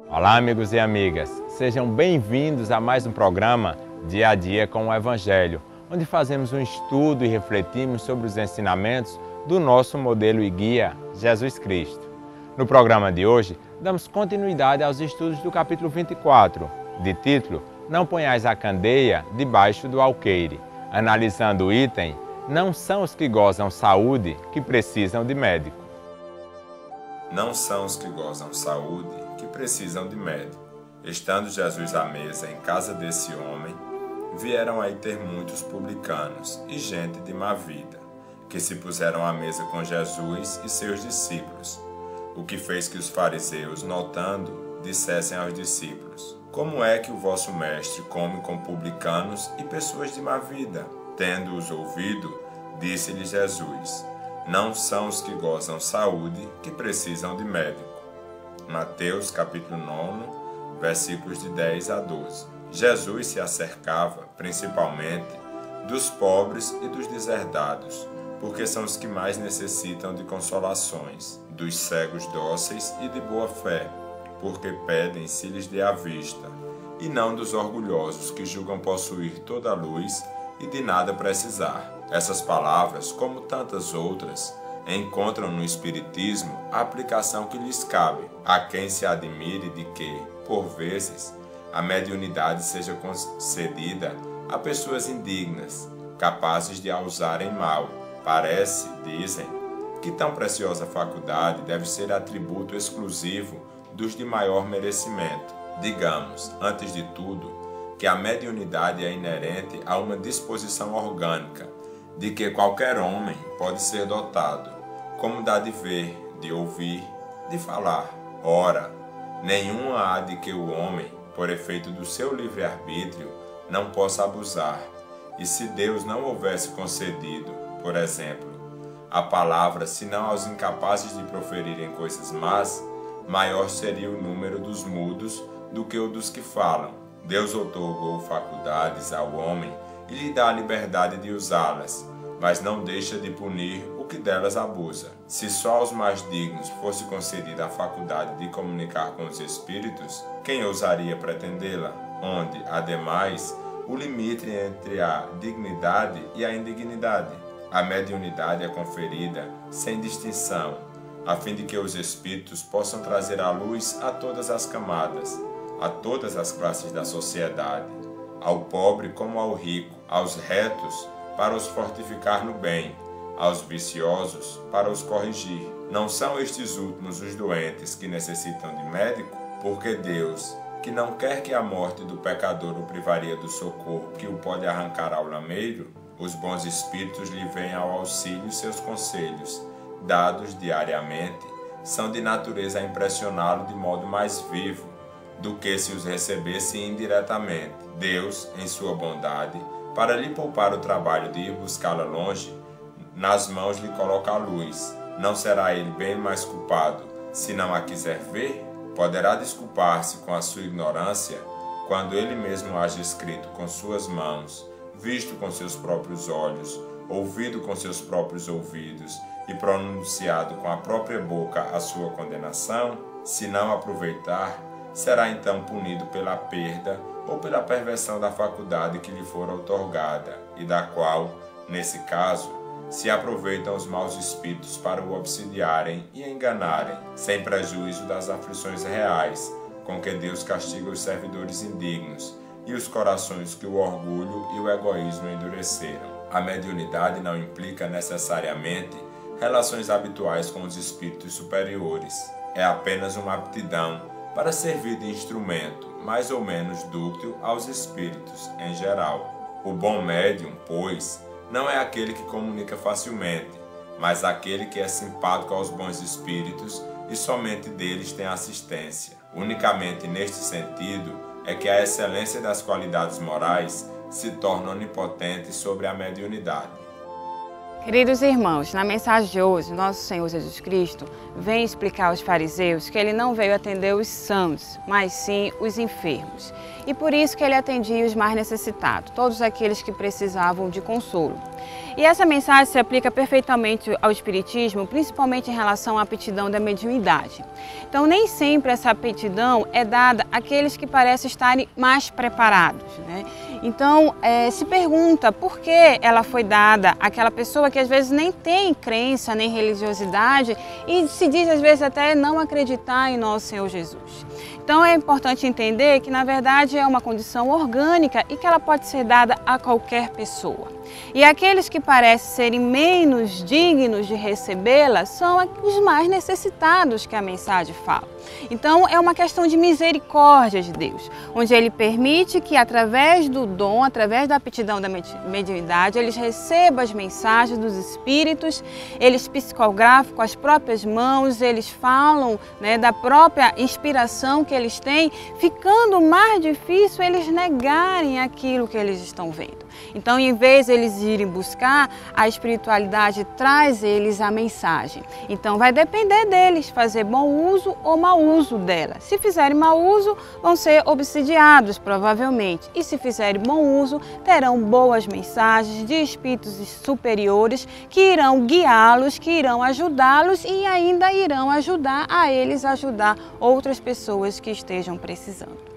Olá, amigos e amigas, sejam bem-vindos a mais um programa Dia a Dia com o Evangelho, onde fazemos um estudo e refletimos sobre os ensinamentos do nosso modelo e guia, Jesus Cristo. No programa de hoje, damos continuidade aos estudos do capítulo 24, de título Não ponhais a candeia debaixo do alqueire, analisando o item Não são os que gozam saúde que precisam de médico. Não são os que gozam saúde que precisam de médico. Estando Jesus à mesa em casa desse homem, vieram aí ter muitos publicanos e gente de má vida, que se puseram à mesa com Jesus e seus discípulos, o que fez que os fariseus, notando, dissessem aos discípulos: Como é que o vosso mestre come com publicanos e pessoas de má vida? Tendo-os ouvido, disse-lhe Jesus: Não são os que gozam saúde que precisam de médico. Mateus capítulo 9, versículos de 10 a 12. Jesus se acercava, principalmente, dos pobres e dos deserdados, porque são os que mais necessitam de consolações, dos cegos dóceis e de boa fé, porque pedem se lhes dê a vista, e não dos orgulhosos que julgam possuir toda a luz e de nada precisar. Essas palavras, como tantas outras, encontram no Espiritismo a aplicação que lhes cabe, a quem se admire de que, por vezes, a mediunidade seja concedida a pessoas indignas, capazes de a usarem mal. Parece, dizem, que tão preciosa faculdade deve ser atributo exclusivo dos de maior merecimento. Digamos, antes de tudo, que a mediunidade é inerente a uma disposição orgânica, de que qualquer homem pode ser dotado, como dá de ver, de ouvir, de falar. Ora, nenhuma há de que o homem, por efeito do seu livre-arbítrio, não possa abusar. E se Deus não houvesse concedido, por exemplo, a palavra senão aos incapazes de proferirem coisas más, maior seria o número dos mudos do que o dos que falam. Deus outorgou faculdades ao homem e lhe dá a liberdade de usá-las, mas não deixa de punir o que delas abusa. Se só aos mais dignos fosse concedida a faculdade de comunicar com os espíritos, quem ousaria pretendê-la? Onde, ademais, o limite entre a dignidade e a indignidade. A mediunidade é conferida sem distinção, a fim de que os espíritos possam trazer à luz a todas as camadas, a todas as classes da sociedade, ao pobre como ao rico, aos retos para os fortificar no bem, aos viciosos para os corrigir. Não são estes últimos os doentes que necessitam de médico? Porque Deus, que não quer que a morte do pecador o privaria do socorro que o pode arrancar ao lameiro, os bons espíritos lhe vêm ao auxílio seus conselhos, dados diariamente, são de natureza a impressioná-lo de modo mais vivo do que se os recebesse indiretamente. Deus, em sua bondade, para lhe poupar o trabalho de ir buscá-la longe, nas mãos lhe coloca a luz. Não será ele bem mais culpado se não a quiser ver? Poderá desculpar-se com a sua ignorância quando ele mesmo haja escrito com suas mãos, visto com seus próprios olhos, ouvido com seus próprios ouvidos e pronunciado com a própria boca a sua condenação? Se não aproveitar, será então punido pela perda ou pela perversão da faculdade que lhe for outorgada, e da qual, nesse caso, se aproveitam os maus espíritos para o obsidiarem e enganarem, sem prejuízo das aflições reais, com que Deus castiga os servidores indignos e os corações que o orgulho e o egoísmo endureceram. A mediunidade não implica necessariamente relações habituais com os espíritos superiores. É apenas uma aptidão para servir de instrumento, mais ou menos dúctil aos espíritos em geral. O bom médium, pois, não é aquele que comunica facilmente, mas aquele que é simpático aos bons espíritos e somente deles tem assistência. Unicamente neste sentido é que a excelência das qualidades morais se torna onipotente sobre a mediunidade. Queridos irmãos, na mensagem de hoje, nosso Senhor Jesus Cristo vem explicar aos fariseus que ele não veio atender os sãos, mas sim os enfermos. E por isso que ele atendia os mais necessitados, todos aqueles que precisavam de consolo. E essa mensagem se aplica perfeitamente ao Espiritismo, principalmente em relação à aptidão da mediunidade. Então, nem sempre essa aptidão é dada àqueles que parecem estarem mais preparados, né? Então, se pergunta por que ela foi dada àquela pessoa que às vezes nem tem crença, nem religiosidade e se diz às vezes até não acreditar em nosso Senhor Jesus. Então, é importante entender que, na verdade, é uma condição orgânica e que ela pode ser dada a qualquer pessoa. E aqueles que parecem serem menos dignos de recebê-la são os mais necessitados que a mensagem fala. Então, é uma questão de misericórdia de Deus, onde Ele permite que, através do dom, através da aptidão da mediunidade, eles recebam as mensagens dos Espíritos, eles psicografam com as próprias mãos, eles falam, né, da própria inspiração que eles têm, ficando mais difícil eles negarem aquilo que eles estão vendo. Então, em vez de eles irem buscar, a espiritualidade traz eles a mensagem. Então, vai depender deles fazer bom uso ou mau uso dela. Se fizerem mau uso, vão ser obsidiados, provavelmente. E se fizerem bom uso, terão boas mensagens de espíritos superiores que irão guiá-los, que irão ajudá-los e ainda irão ajudar a eles a ajudar outras pessoas que estejam precisando.